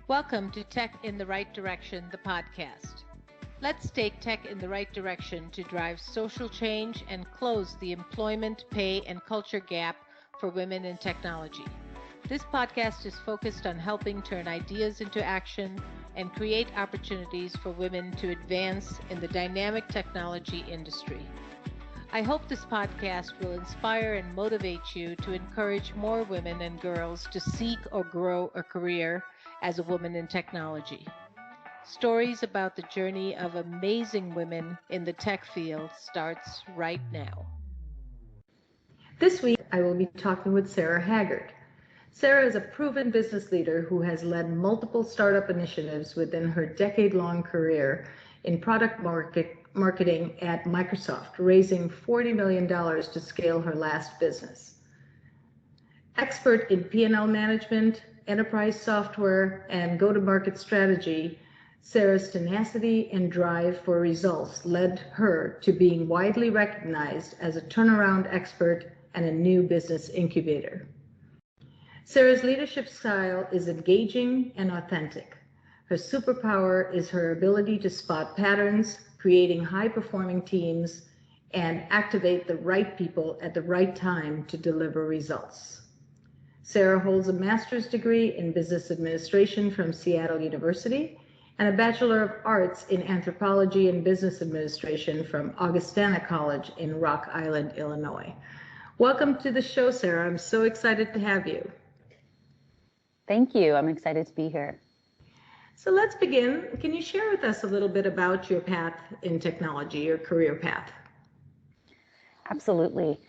Welcome to Tech in the Right Direction, the podcast. Let's take tech in the right direction to drive social change and close the employment, pay, and culture gap for women in technology. This podcast is focused on helping turn ideas into action and create opportunities for women to advance in the dynamic technology industry. I hope this podcast will inspire and motivate you to encourage more women and girls to seek or grow a career as a woman in technology. Stories about the journey of amazing women in the tech field starts right now. This week, I will be talking with Sarah Haggard. Sarah is a proven business leader who has led multiple startup initiatives within her decade-long career in product marketing at Microsoft, raising $40 million to scale her last business. Expert in P&L management, enterprise software, and go-to-market strategy, Sarah's tenacity and drive for results led her to being widely recognized as a turnaround expert and a new business incubator. Sarah's leadership style is engaging and authentic. Her superpower is her ability to spot patterns, creating high-performing teams, and activate the right people at the right time to deliver results. Sarah holds a master's degree in business administration from Seattle University and a Bachelor of Arts in anthropology and business administration from Augustana College in Rock Island, Illinois. Welcome to the show, Sarah. I'm so excited to have you. Thank you. I'm excited to be here. So let's begin. Can you share with us a little bit about your path in technology, your career path? Absolutely.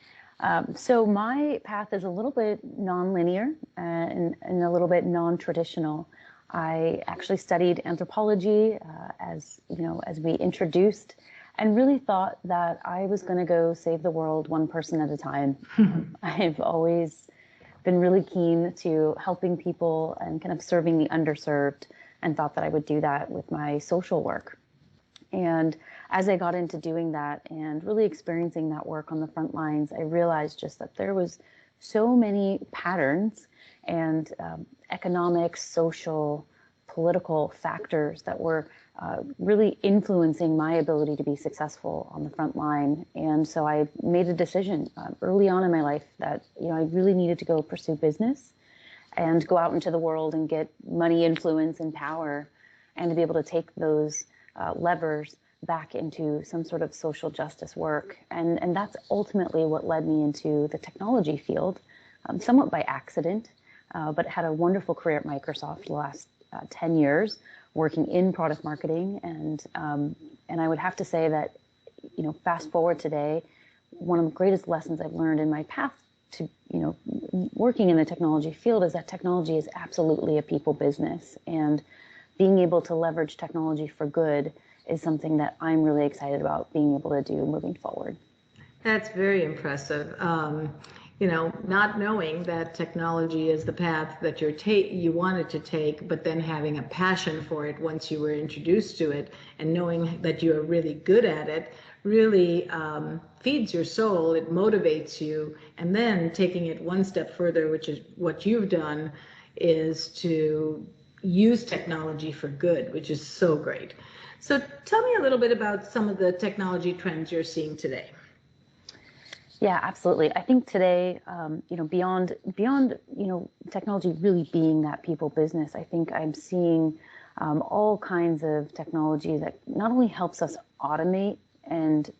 So my path is a little bit nonlinear and a little bit non-traditional. I actually studied anthropology as we introduced, and really thought that I was going to go save the world one person at a time. I've always been really keen to helping people and kind of serving the underserved, and thought that I would do that with my social work. And as I got into doing that and really experiencing that work on the front lines, I realized just that there was so many patterns and economic, social, political factors that were really influencing my ability to be successful on the front line. And so I made a decision early on in my life that I really needed to go pursue business and go out into the world and get money, influence, and power, and to be able to take those levers back into some sort of social justice work. And that's ultimately what led me into the technology field, somewhat by accident, but had a wonderful career at Microsoft the last 10 years, working in product marketing. And I would have to say that, fast forward today, one of the greatest lessons I've learned in my path to, working in the technology field is that technology is absolutely a people business, and being able to leverage technology for good is something that I'm really excited about being able to do moving forward. That's very impressive. Not knowing that technology is the path that you wanted to take, but then having a passion for it once you were introduced to it, and knowing that you're really good at it really feeds your soul, it motivates you, and then taking it one step further, which is what you've done, is to use technology for good, which is so great. So tell me a little bit about some of the technology trends you're seeing today. Yeah, absolutely. I think today, beyond technology really being that people business, I think I'm seeing all kinds of technology that not only helps us automate and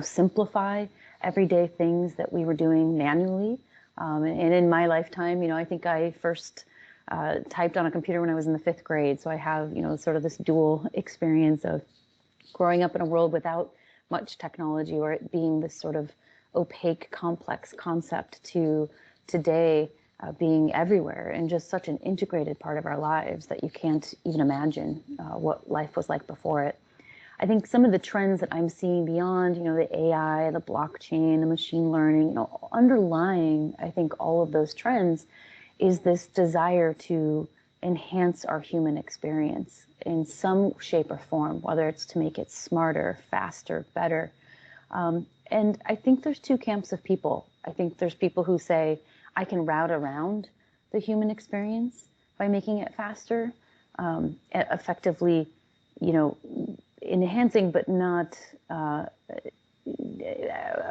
simplify everyday things that we were doing manually. And in my lifetime, I think I first typed on a computer when I was in the 5th grade. So I have, sort of this dual experience of growing up in a world without much technology, or it being this sort of opaque, complex concept, to today being everywhere and just such an integrated part of our lives that you can't even imagine what life was like before it. I think some of the trends that I'm seeing beyond, the AI, the blockchain, the machine learning, underlying, I think, all of those trends is this desire to enhance our human experience in some shape or form, whether it's to make it smarter, faster, better. And I think there's two camps of people. I think there's people who say, I can route around the human experience by making it faster, effectively, enhancing, but not, I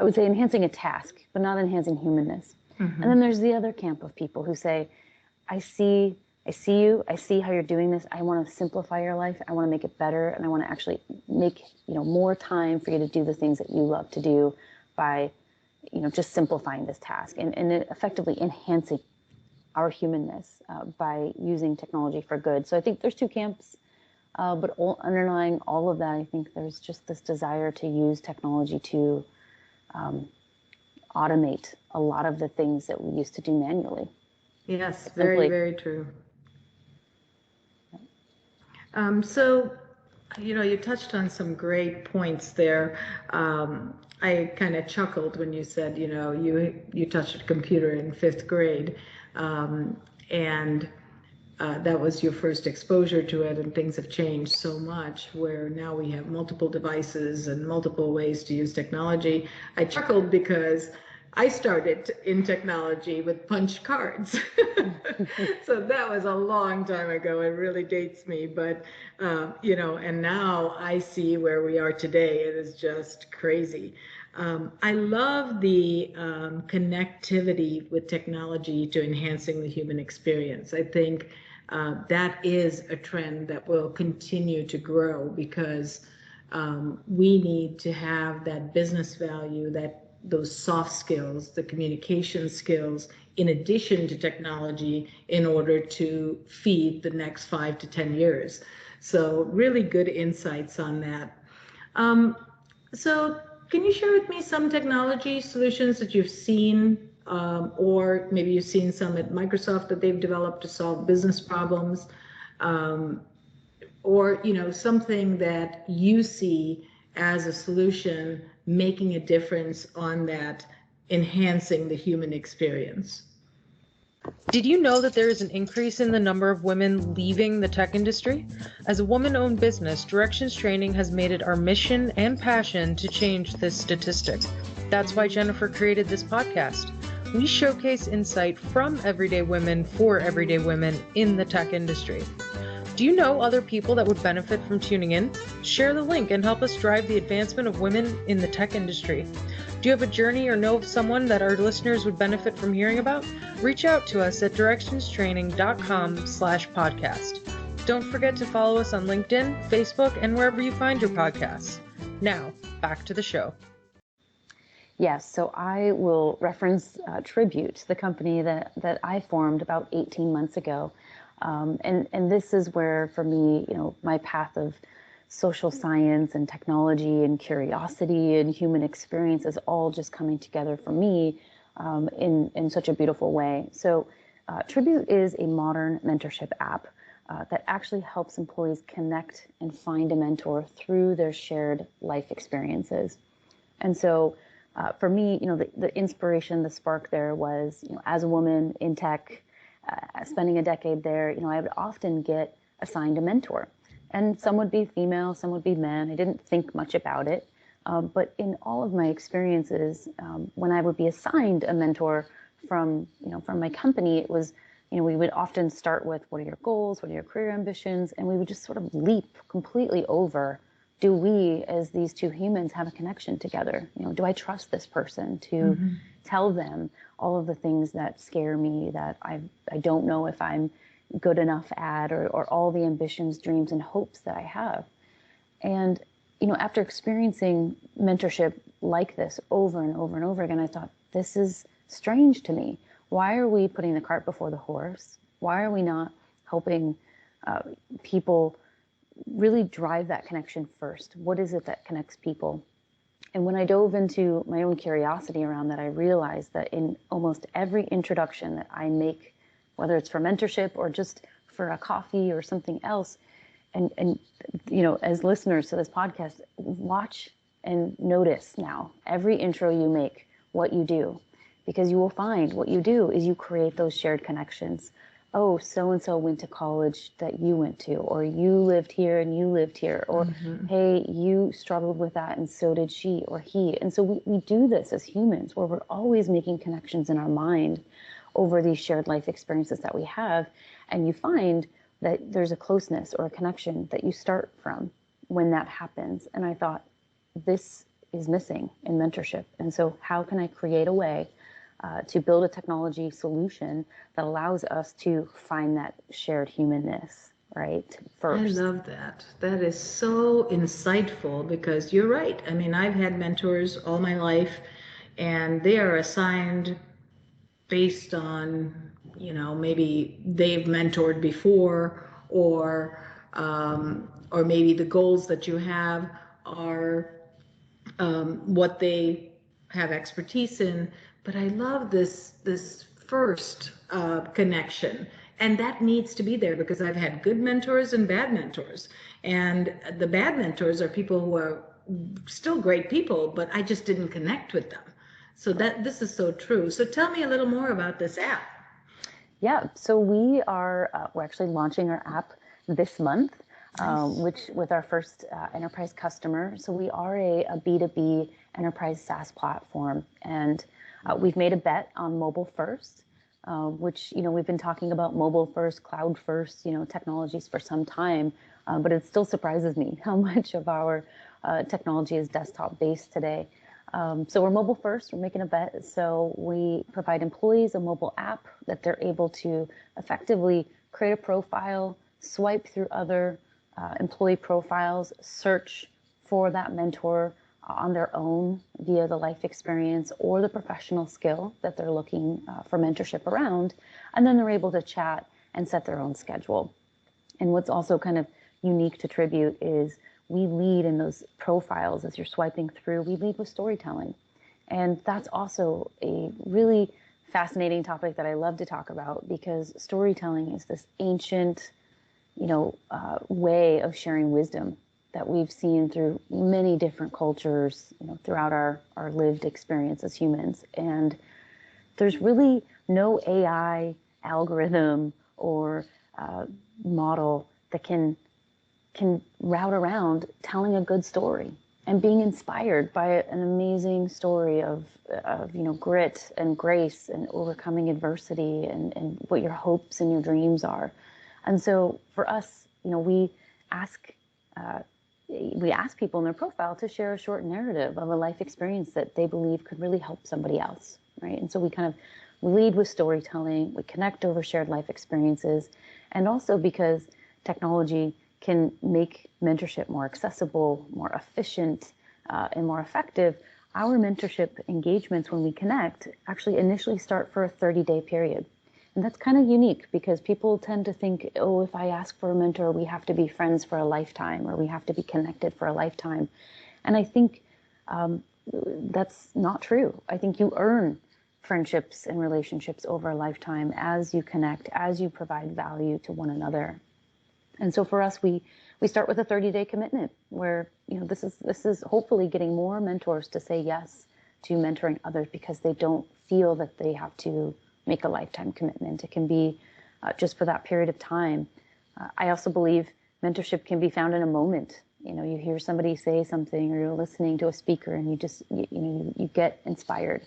would say enhancing a task, but not enhancing humanness. And then there's the other camp of people who say, I see you, I see how you're doing this. I want to simplify your life. I want to make it better. And I want to actually make, more time for you to do the things that you love to do by, just simplifying this task and effectively enhancing our humanness by using technology for good. So I think there's two camps, but underlying all of that, I think there's just this desire to use technology to automate a lot of the things that we used to do manually. Yes, very, very true. So, you touched on some great points there. I kind of chuckled when you said, you touched a computer in 5th grade, and that was your first exposure to it, and things have changed so much where now we have multiple devices and multiple ways to use technology. I chuckled because I started in technology with punch cards. So that was a long time ago. It really dates me, but, and now I see where we are today. It is just crazy. I love the connectivity with technology to enhancing the human experience. I think that is a trend that will continue to grow because we need to have that business value, those soft skills, the communication skills, in addition to technology, in order to feed the next 5 to 10 years. So really good insights on that. So can you share with me some technology solutions that you've seen, or maybe you've seen some at Microsoft that they've developed to solve business problems, or something that you see as a solution making a difference on that, enhancing the human experience? Did you know that there is an increase in the number of women leaving the tech industry? As a woman-owned business, Directions Training has made it our mission and passion to change this statistic. That's why Jennifer created this podcast. We showcase insight from everyday women for everyday women in the tech industry. Do you know other people that would benefit from tuning in? Share the link and help us drive the advancement of women in the tech industry. Do you have a journey or know of someone that our listeners would benefit from hearing about? Reach out to us at directionstraining.com/podcast. Don't forget to follow us on LinkedIn, Facebook, and wherever you find your podcasts. Now, back to the show. Yes, so I will reference Tribute, the company that I formed about 18 months ago. And this is where, for me, my path of social science and technology and curiosity and human experience is all just coming together for me in such a beautiful way. So Tribute is a modern mentorship app that actually helps employees connect and find a mentor through their shared life experiences. And so for me, the inspiration, the spark there was, as a woman in tech, spending a decade there, I would often get assigned a mentor. And some would be female, some would be men. I didn't think much about it. But in all of my experiences, when I would be assigned a mentor from my company, it was, we would often start with, what are your goals? What are your career ambitions? And we would just sort of leap completely over, do we, as these two humans, have a connection together? Do I trust this person to tell them all of the things that scare me, that I don't know if I'm good enough at, or all the ambitions, dreams, and hopes that I have? And, after experiencing mentorship like this over and over and over again, I thought, this is strange to me. Why are we putting the cart before the horse? Why are we not helping people really drive that connection first? What is it that connects people? And when I dove into my own curiosity around that, I realized that in almost every introduction that I make, whether it's for mentorship or just for a coffee or something else, and as listeners to this podcast, watch and notice now every intro you make, what you do, because you will find what you do is you create those shared connections. Oh, so-and-so went to college that you went to, or you lived here and you lived here, or hey, you struggled with that and so did she or he. And so we do this as humans, where we're always making connections in our mind over these shared life experiences that we have. And you find that there's a closeness or a connection that you start from when that happens. And I thought, this is missing in mentorship. And so how can I create a way to build a technology solution that allows us to find that shared humanness, right? First. I love that. That is so insightful, because you're right. I mean, I've had mentors all my life, and they are assigned based on, maybe they've mentored before, or maybe the goals that you have are what they have expertise in. But I love this first connection, and that needs to be there, because I've had good mentors and bad mentors, and the bad mentors are people who are still great people, but I just didn't connect with them. So this is so true. So tell me a little more about this app. Yeah, so we're actually launching our app this month. Nice. Which with our first enterprise customer. So we are a B2B enterprise SaaS platform, and we've made a bet on mobile first, which, we've been talking about mobile first, cloud first, technologies for some time, but it still surprises me how much of our technology is desktop based today. So we're mobile first, we're making a bet. So we provide employees a mobile app that they're able to effectively create a profile, swipe through other employee profiles, search for that mentor on their own via the life experience or the professional skill that they're looking for mentorship around. And then they're able to chat and set their own schedule. And what's also kind of unique to Tribute is we lead in those profiles as you're swiping through, we lead with storytelling. And that's also a really fascinating topic that I love to talk about, because storytelling is this ancient way of sharing wisdom that we've seen through many different cultures, throughout our lived experience as humans. And there's really no AI algorithm or model that can route around telling a good story and being inspired by an amazing story of grit and grace and overcoming adversity and what your hopes and your dreams are. And so for us, we ask people in their profile to share a short narrative of a life experience that they believe could really help somebody else, right? And so we lead with storytelling, we connect over shared life experiences, and also because technology can make mentorship more accessible, more efficient, and more effective, our mentorship engagements when we connect actually initially start for a 30-day period. And that's kind of unique, because people tend to think, oh, if I ask for a mentor, we have to be friends for a lifetime, or we have to be connected for a lifetime. And I think that's not true. I think you earn friendships and relationships over a lifetime as you connect, as you provide value to one another. And so for us, we start with a 30-day commitment where, this is hopefully getting more mentors to say yes to mentoring others, because they don't feel that they have to make a lifetime commitment. It can be just for that period of time. I also believe mentorship can be found in a moment. You hear somebody say something, or you're listening to a speaker, and you get inspired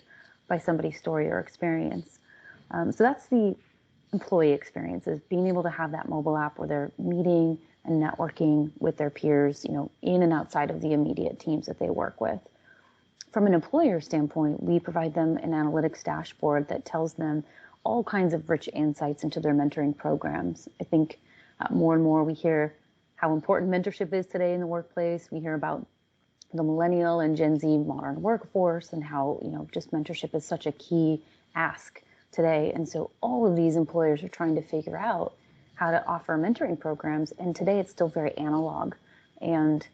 by somebody's story or experience. So that's the employee experience, is being able to have that mobile app where they're meeting and networking with their peers, in and outside of the immediate teams that they work with. From an employer standpoint, we provide them an analytics dashboard that tells them all kinds of rich insights into their mentoring programs. I think more and more we hear how important mentorship is today in the workplace. We hear about the millennial and Gen Z modern workforce, and how, just mentorship is such a key ask today. And so all of these employers are trying to figure out how to offer mentoring programs. And today it's still very analog and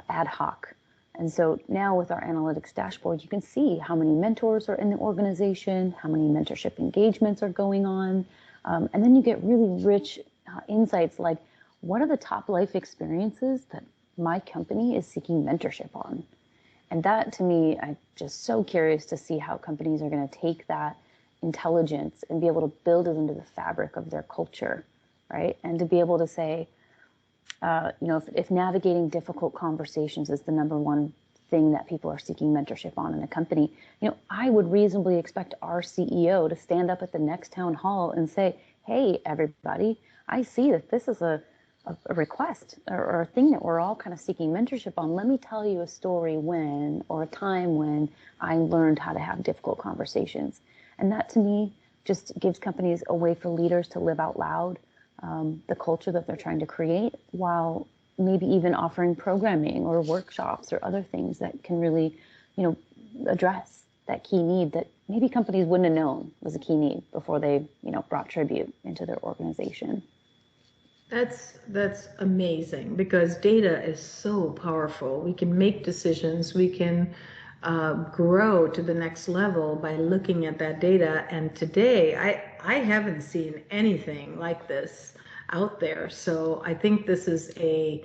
ad hoc. And so now with our analytics dashboard, you can see how many mentors are in the organization, how many mentorship engagements are going on. And then you get really rich insights like, what are the top life experiences that my company is seeking mentorship on? And that, to me, I'm just so curious to see how companies are going to take that intelligence and be able to build it into the fabric of their culture, right? And to be able to say, if navigating difficult conversations is the number one thing that people are seeking mentorship on in a company, I would reasonably expect our CEO to stand up at the next town hall and say, hey, everybody, I see that this is a request or a thing that we're all kind of seeking mentorship on. Let me tell you a story when, or a time when I learned how to have difficult conversations. And that to me just gives companies a way for leaders to live out loud the culture that they're trying to create, while maybe even offering programming or workshops or other things that can really, address that key need that maybe companies wouldn't have known was a key need before they, brought Tribute into their organization. That's amazing, because data is so powerful. We can make decisions. We can grow to the next level by looking at that data. And today, I haven't seen anything like this out there. So I think this is a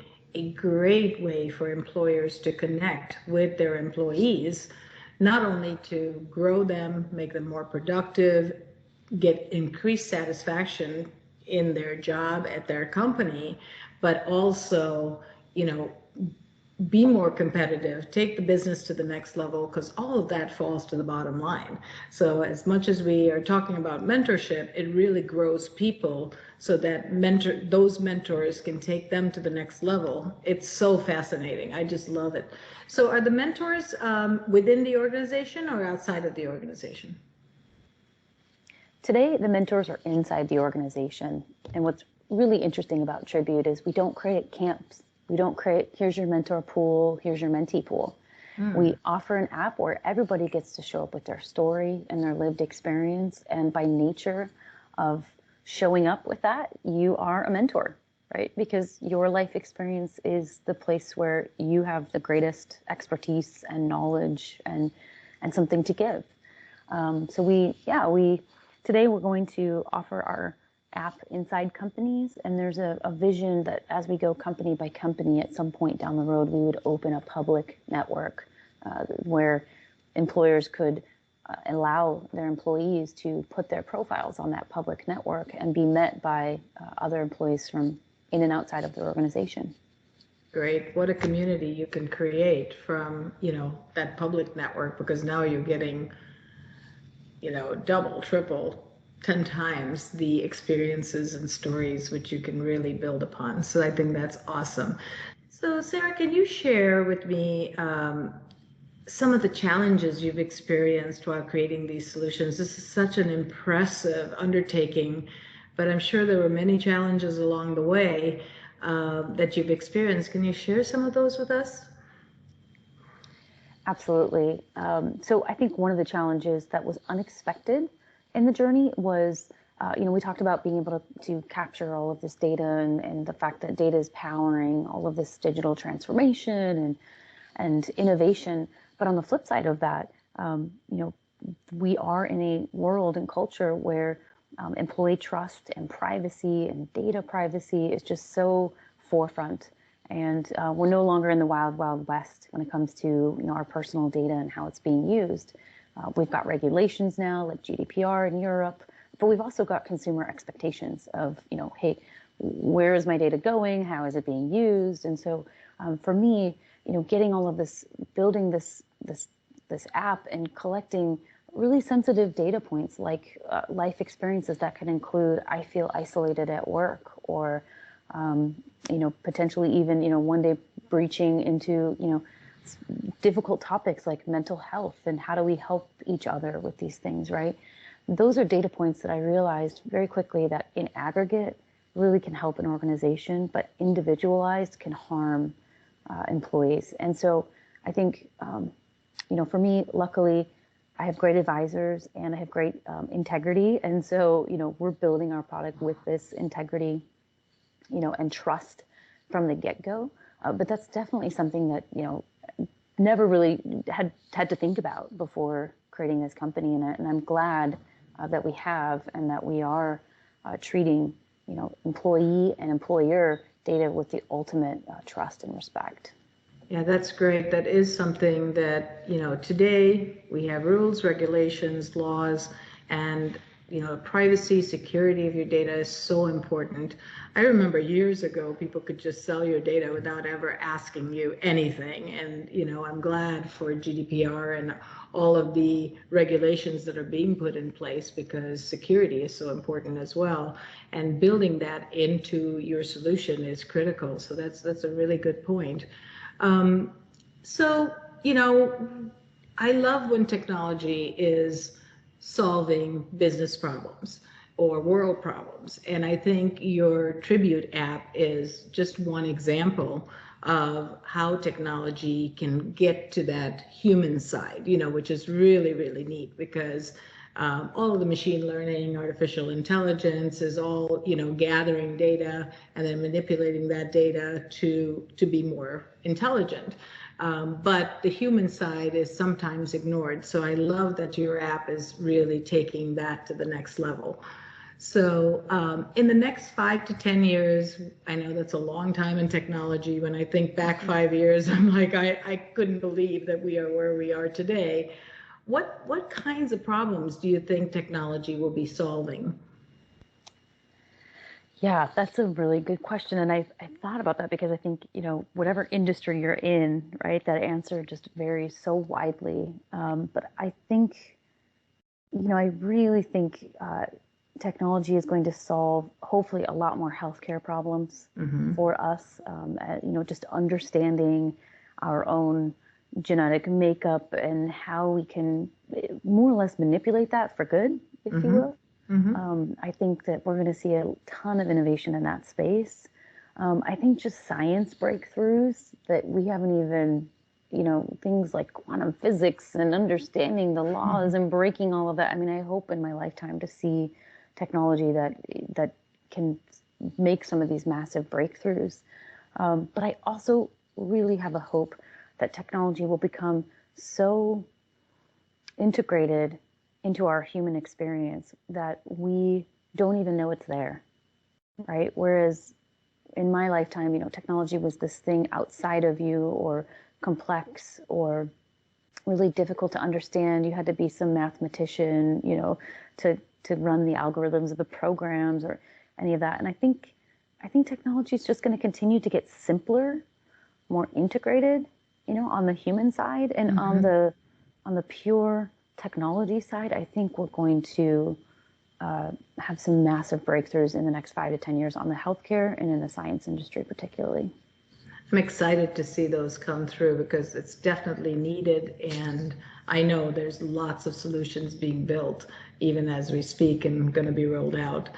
great way for employers to connect with their employees, not only to grow them, make them more productive, get increased satisfaction in their job at their company, but also, be more competitive, take the business to the next level, because all of that falls to the bottom line. So as much as we are talking about mentorship, it really grows people so that those mentors can take them to the next level. It's so fascinating. I just love it. So are the mentors within the organization or outside of the organization? Today, the mentors are inside the organization. And what's really interesting about Tribute is we don't create camps. We don't create, here's your mentor pool, here's your mentee pool. We offer an app where everybody gets to show up with their story and their lived experience. And by nature of showing up with that, you are a mentor, right? Because your life experience is the place where you have the greatest expertise and knowledge and something to give. Today we're going to offer our app inside companies, and there's a vision that as we go company by company, at some point down the road, we would open a public network where employers could allow their employees to put their profiles on that public network and be met by other employees from in and outside of their organization. Great. What a community you can create from, that public network, because now you're getting double, triple, 10 times the experiences and stories which you can really build upon. So I think that's awesome. So Sarah, can you share with me some of the challenges you've experienced while creating these solutions? This is such an impressive undertaking, but I'm sure there were many challenges along the way that you've experienced. Can you share some of those with us? Absolutely. So I think one of the challenges that was unexpected in the journey was, we talked about being able to capture all of this data and the fact that data is powering all of this digital transformation and innovation. But on the flip side of that, we are in a world and culture where employee trust and privacy and data privacy is just so forefront. And we're no longer in the wild, wild west when it comes to our personal data and how it's being used. We've got regulations now like GDPR in Europe, but we've also got consumer expectations of, hey, where is my data going? How is it being used? And so for me, getting all of this, building this app and collecting really sensitive data points like life experiences that can include, I feel isolated at work, or potentially even, one day breaching into, difficult topics like mental health and how do we help each other with these things, right? Those are data points that I realized very quickly that in aggregate really can help an organization, but individualized can harm employees. And so I think, for me, luckily, I have great advisors and I have great integrity. And so, we're building our product with this integrity, and trust from the get-go. But that's definitely something that, never really had to think about before creating this company. And I'm glad that we have, and that we are treating, employee and employer data with the ultimate trust and respect. Yeah, that's great. That is something that, today we have rules, regulations, laws, and privacy, security of your data is so important. I remember years ago, people could just sell your data without ever asking you anything. And, I'm glad for GDPR and all of the regulations that are being put in place, because security is so important as well. And building that into your solution is critical. So that's a really good point. So, I love when technology is solving business problems or world problems. And I think your Tribute app is just one example of how technology can get to that human side, which is really, really neat, because all of the machine learning, artificial intelligence is all, gathering data and then manipulating that data to be more intelligent. But the human side is sometimes ignored. So I love that your app is really taking that to the next level. So in the next 5 to 10 years, I know that's a long time in technology. When I think back 5 years, I'm like, I couldn't believe that we are where we are today. What kinds of problems do you think technology will be solving? Yeah, that's a really good question. And I thought about that because I think, whatever industry you're in, right, that answer just varies so widely. But I think, I really think technology is going to solve, hopefully, a lot more healthcare problems for us. Just understanding our own genetic makeup and how we can more or less manipulate that for good, if you will. I think that we're going to see a ton of innovation in that space. I think just science breakthroughs that we haven't even, things like quantum physics and understanding the laws and breaking all of that. I mean, I hope in my lifetime to see technology that can make some of these massive breakthroughs. But I also really have a hope that technology will become so integrated into our human experience that we don't even know it's there, right? Whereas in my lifetime, technology was this thing outside of you, or complex, or really difficult to understand. You had to be some mathematician, to run the algorithms of the programs or any of that. And I think technology is just going to continue to get simpler, more integrated, on the human side, and on the pure technology side. I think we're going to have some massive breakthroughs in the next 5 to 10 years on the healthcare and in the science industry particularly. I'm excited to see those come through, because it's definitely needed, and I know there's lots of solutions being built even as we speak and going to be rolled out.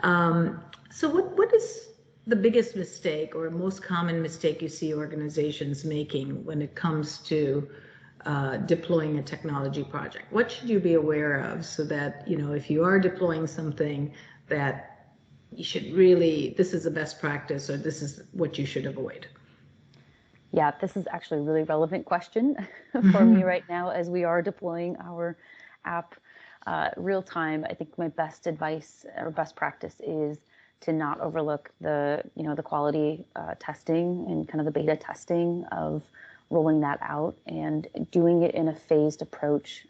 So what is the biggest mistake or most common mistake you see organizations making when it comes to deploying a technology project? What should you be aware of, so that, if you are deploying something, that you should really, this is the best practice, or this is what you should avoid? Yeah, this is actually a really relevant question for me right now as we are deploying our app real time. I think my best advice or best practice is to not overlook the quality testing and kind of the beta testing of rolling that out, and doing it in a phased approach.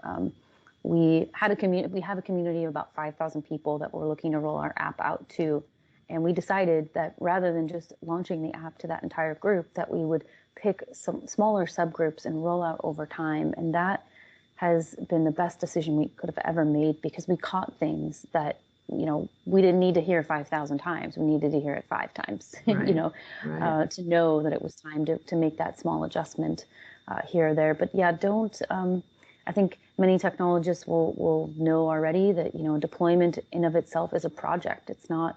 We have a community of about 5,000 people that we're looking to roll our app out to. And we decided that rather than just launching the app to that entire group, that we would pick some smaller subgroups and roll out over time. And that has been the best decision we could have ever made, because we caught things that, we didn't need to hear 5,000 times. We needed to hear it 5 times, right. To know that it was time to make that small adjustment here or there. But yeah, don't, I think many technologists will know already that, deployment in of itself is a project. It's not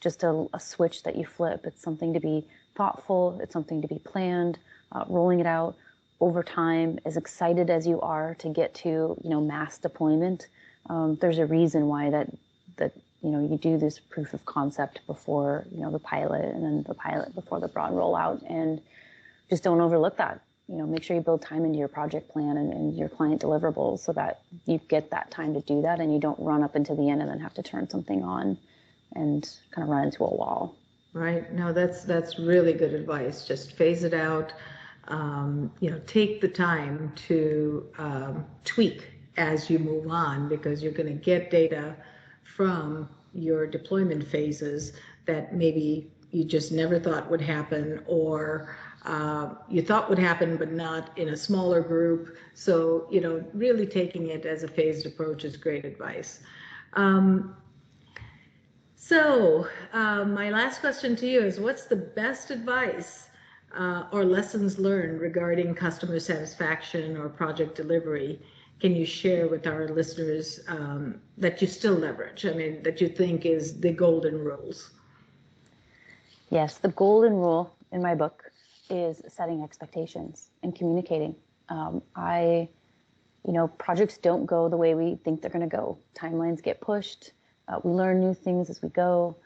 just a switch that you flip. It's something to be thoughtful. It's something to be planned, rolling it out over time. As excited as you are to get to, mass deployment, there's a reason why that you do this proof of concept before, the pilot, and then the pilot before the broad rollout. And just don't overlook that. Make sure you build time into your project plan and your client deliverables, so that you get that time to do that, and you don't run up into the end and then have to turn something on and kind of run into a wall. Right. No, that's really good advice. Just phase it out. Take the time to tweak as you move on, because you're going to get data from your deployment phases that maybe you just never thought would happen, or you thought would happen but not in a smaller group? So, really taking it as a phased approach is great advice. My last question to you is, what's the best advice or lessons learned regarding customer satisfaction or project delivery can you share with our listeners that you still leverage? I mean, that you think is the golden rules? Yes, the golden rule in my book is setting expectations and communicating. Projects don't go the way we think they're going to go. Timelines get pushed. We learn new things as we go.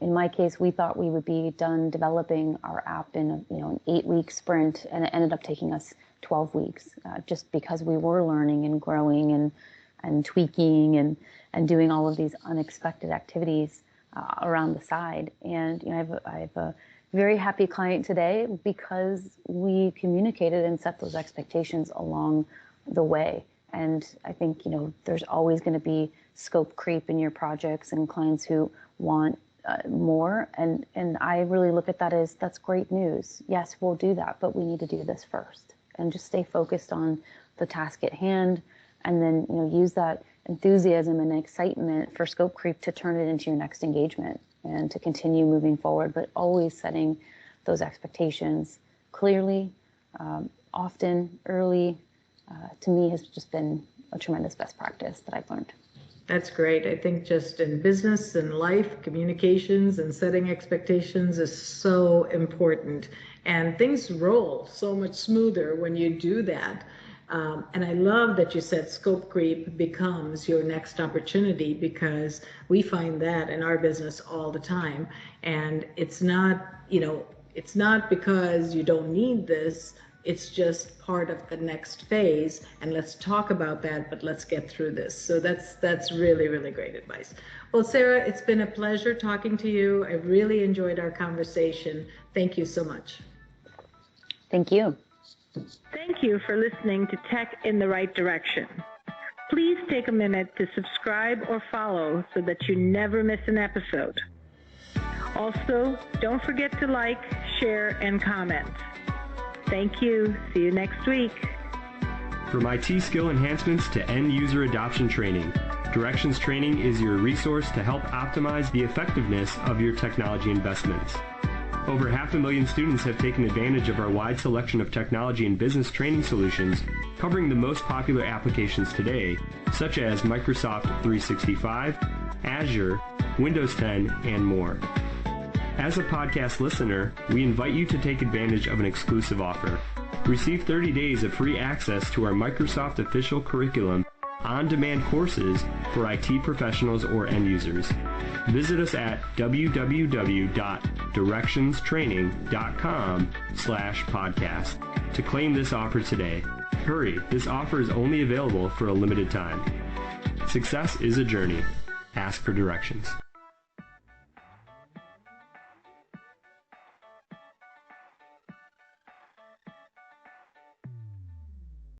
In my case, we thought we would be done developing our app in an 8-week sprint, and it ended up taking us 12 weeks, just because we were learning and growing and tweaking and doing all of these unexpected activities around the side. And I have a very happy client today because we communicated and set those expectations along the way. And I think there's always going to be scope creep in your projects and clients who want more, and I really look at that as, that's great news. Yes, we'll do that, but we need to do this first, and just stay focused on the task at hand, and then use that enthusiasm and excitement for scope creep to turn it into your next engagement and to continue moving forward, but always setting those expectations clearly, often, early, to me has just been a tremendous best practice that I've learned. That's great. I think just in business and life, communications and setting expectations is so important. And things roll so much smoother when you do that. And I love that you said scope creep becomes your next opportunity, because we find that in our business all the time. And it's not because you don't need this. It's just part of the next phase, and let's talk about that, but let's get through this. So that's really, really great advice. Well, Sarah, it's been a pleasure talking to you. I really enjoyed our conversation. Thank you so much. Thank you. Thank you for listening to Tech in the Right Direction. Please take a minute to subscribe or follow so that you never miss an episode. Also, don't forget to like, share, and comment. Thank you. See you next week. From IT skill enhancements to end user adoption training, Directions Training is your resource to help optimize the effectiveness of your technology investments. Over 500,000 students have taken advantage of our wide selection of technology and business training solutions, covering the most popular applications today, such as Microsoft 365, Azure, Windows 10, and more. As a podcast listener, we invite you to take advantage of an exclusive offer. Receive 30 days of free access to our Microsoft official curriculum, on-demand courses for IT professionals or end users. Visit us at www.directionstraining.com/podcast to claim this offer today. Hurry, this offer is only available for a limited time. Success is a journey. Ask for directions.